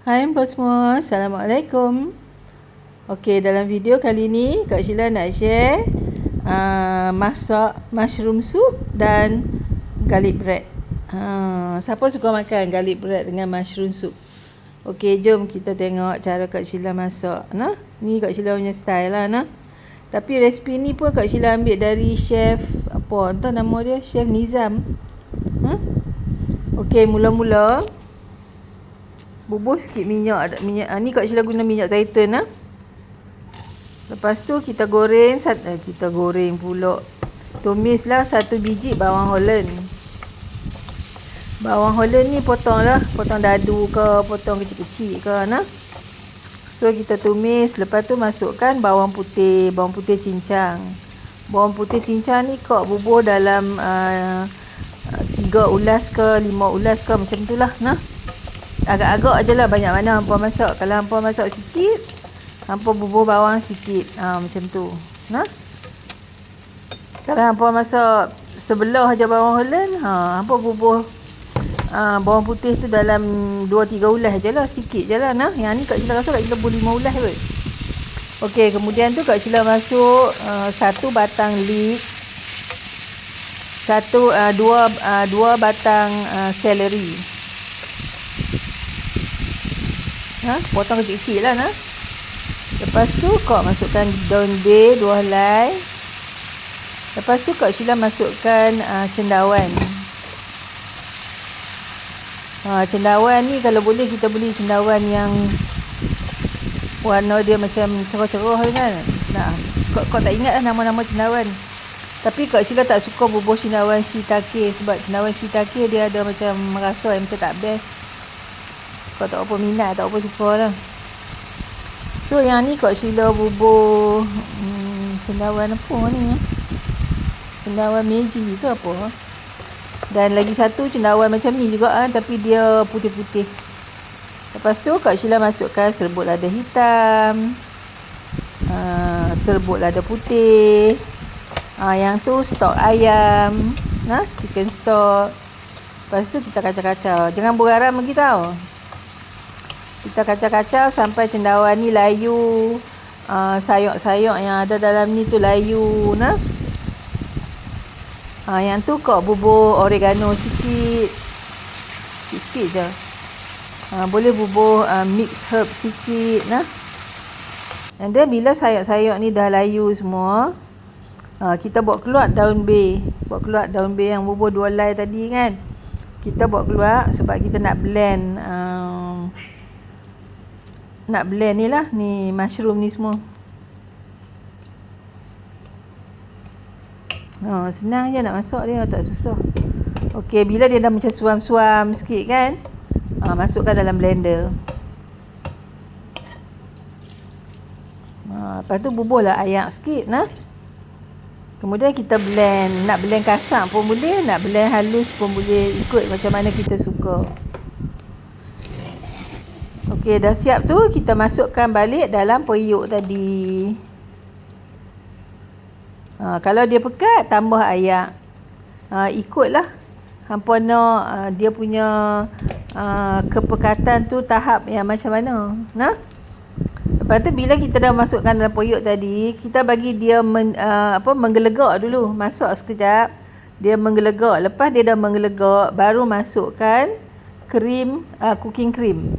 Hai semua, Assalamualaikum. Okey, dalam video kali ni Kak Sheila nak share masak mushroom soup dan garlic bread. Siapa suka makan garlic bread dengan mushroom soup? Okey, jom kita tengok cara Kak Sheila masak. Ni Kak Sheila punya style lah. Tapi resipi ni pun Kak Sheila ambil dari chef apa entah nama dia, Chef Nizam. Okey, mula-mula bubuh sikit minyak ni Kak Sheila guna minyak Titan. Lepas tu kita goreng pula. Tumislah 1 biji bawang Holland. Bawang Holland ni potong dadu ke, potong kecil-kecil ke So kita tumis, lepas tu masukkan bawang putih cincang. Bawang putih cincang ni kok bubuh dalam 3 ulas ke 5 ulas ke macam tu lah Agak-agak je lah, banyak mana hampa masak. Kalau hampa masak sikit, hampa bubuh bawang sikit. Macam tu. Kalau hampa masak sebelah je bawang Holland, hampa bubuh bawang putih tu dalam 2-3 ulas je lah. Sikit je lah. Yang ni Kak Sheila rasa Kak Sheila boleh 5 ulas kot. Okey, kemudian tu Kak Sheila masuk 1 batang leek. 2 batang celery. Potong kecil-kecil lah Lepas tu kau masukkan daun bay 2 helai. Lepas tu Kak Sheila masukkan cendawan. Cendawan ni kalau boleh kita beli cendawan yang warna dia macam cerah-cerah kan. Kau tak ingat lah nama-nama cendawan. Tapi Kak Sheila tak suka bubuh cendawan shiitake, sebab cendawan shiitake dia ada macam rasa yang macam tak best. Kau tak apa minat, tak apa suka lah. So yang ni Kak Sheila bubuh cendawan apa ni cendawan meji ke apa. Dan lagi satu cendawan macam ni juga tapi dia putih-putih. Lepas tu Kak Sheila masukkan serbuk lada hitam, serbuk lada putih, yang tu stok ayam, chicken stock. Lepas tu kita kacau-kacau, jangan bergaram lagi tau. Kita kacau-kacau sampai cendawan ni layu, sayur-sayur yang ada dalam ni tu layu. Yang tu kau bubuh oregano sikit je. Boleh bubuh mix herb sikit And then bila sayur-sayur ni dah layu semua, kita buat keluar daun bay. Yang bubuh 2 helai tadi kan. Kita buat keluar sebab kita nak blend ni mushroom ni semua. Senang je nak masak dia, tak susah. Okey, bila dia dah macam suam-suam sikit kan, masukkan dalam blender. Lepas tu bubuhlah air sikit Kemudian kita blend. Nak blend kasar pun boleh, nak blend halus pun boleh, ikut macam mana kita suka. Okey, dah siap tu, kita masukkan balik dalam periuk tadi. Kalau dia pekat, tambah air. Ikutlah hampa nak dia punya kepekatan tu tahap yang macam mana. Lepas tu bila kita dah masukkan dalam periuk tadi, kita bagi dia menggelegak dulu. Masak sekejap, dia menggelegak. Lepas dia dah menggelegak, baru masukkan cooking cream.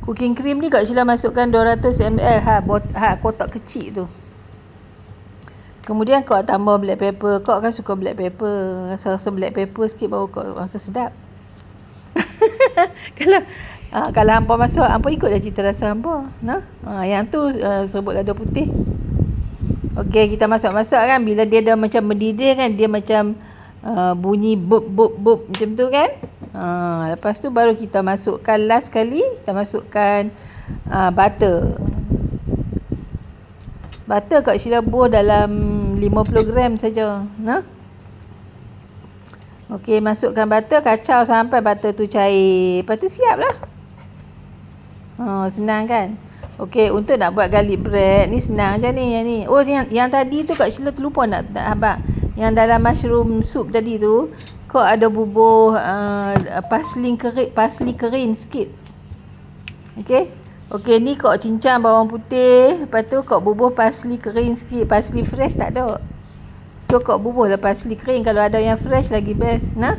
Cooking cream ni Kak Sheila masukkan 200 ml kotak kecil tu. Kemudian kau tambah black pepper. Kau kan suka black pepper. Rasa black pepper sikit baru kau rasa sedap. Kalau hampa masak, hampa ikutlah cita rasa hampa. Yang tu serbuk lada putih. Okey, kita masak-masak kan. Bila dia dah macam mendidih kan, dia macam bunyi bup macam tu kan. Lepas tu baru kita masukkan last kali, kita masukkan butter. Butter Kak Sheila bubuh dalam 50 gram saja. Okey, masukkan butter, kacau sampai butter tu cair. Lepas tu siap lah. Senang kan. Okey, untuk nak buat garlic bread ni senang je ni. Yang tadi tu Kak Sheila terlupa nak habaq. Yang dalam mushroom soup tadi tu, kau ada bubuh parsley kering sikit. Okey, ni kau cincang bawang putih, lepas tu kau bubuh parsley kering sikit. Parsley fresh tak ada, so kau bubuh lah parsley kering. Kalau ada yang fresh lagi best nah.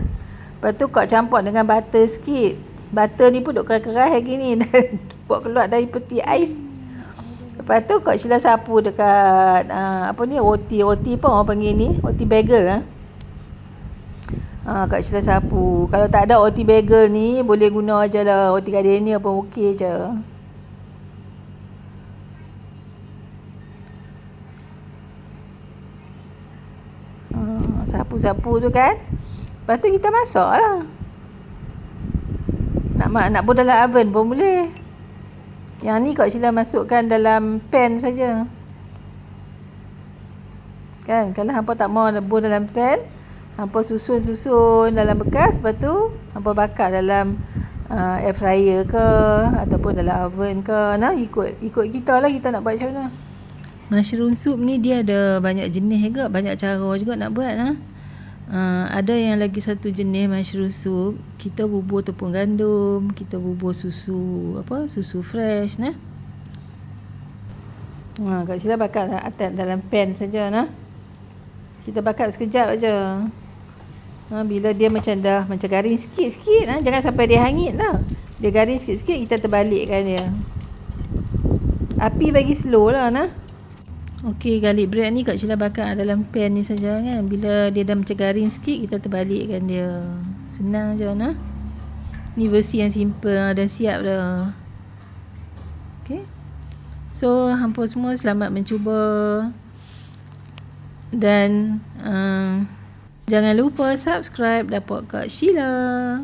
Lepas tu kau campur dengan butter sikit. Butter ni pun duk keras-keras lagi ni dan buat keluar dari peti ais. Lepas tu kau sila sapu dekat roti pun orang panggil ni, roti bagel kat sila sapu. Kalau tak ada roti bagel ni, boleh guna je lah roti gardenia pun okey je. Sapu-sapu tu kan. Lepas tu kita masak lah. Nak pun dalam oven pun boleh. Yang ni kau sila masukkan dalam pan saja. Kan, kalau hampa tak mau buat dalam pan, hampa susun dalam bekas, lepas tu hampa bakar dalam air fryer ke ataupun dalam oven ke. Nah, ikut kita lah, kita nak buat macam mana. Mushroom soup ni dia ada banyak jenis juga, banyak cara juga nak buat ada yang lagi satu jenis mushroom soup, kita bubuh tepung gandum, kita bubuh susu fresh nah. Kat sini bakar dalam pan saja nah. Kita bakar sekejap aja. Bila dia macam garing sikit-sikit jangan sampai dia hangit lah. Dia garing sikit-sikit, kita terbalikkan dia. Api bagi slow lah nah. Okey, garlic bread ni Kak Sheila bakar dalam pan ni saja kan. Bila dia dah macam garing sikit, kita terbalikkan dia. Senang je nah. Ni versi yang simple dah siap dah. Okey. So, hampa semua selamat mencuba. Dan jangan lupa subscribe dapat Kak Sheila.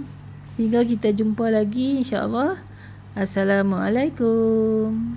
Hingga kita jumpa lagi insya-Allah. Assalamualaikum.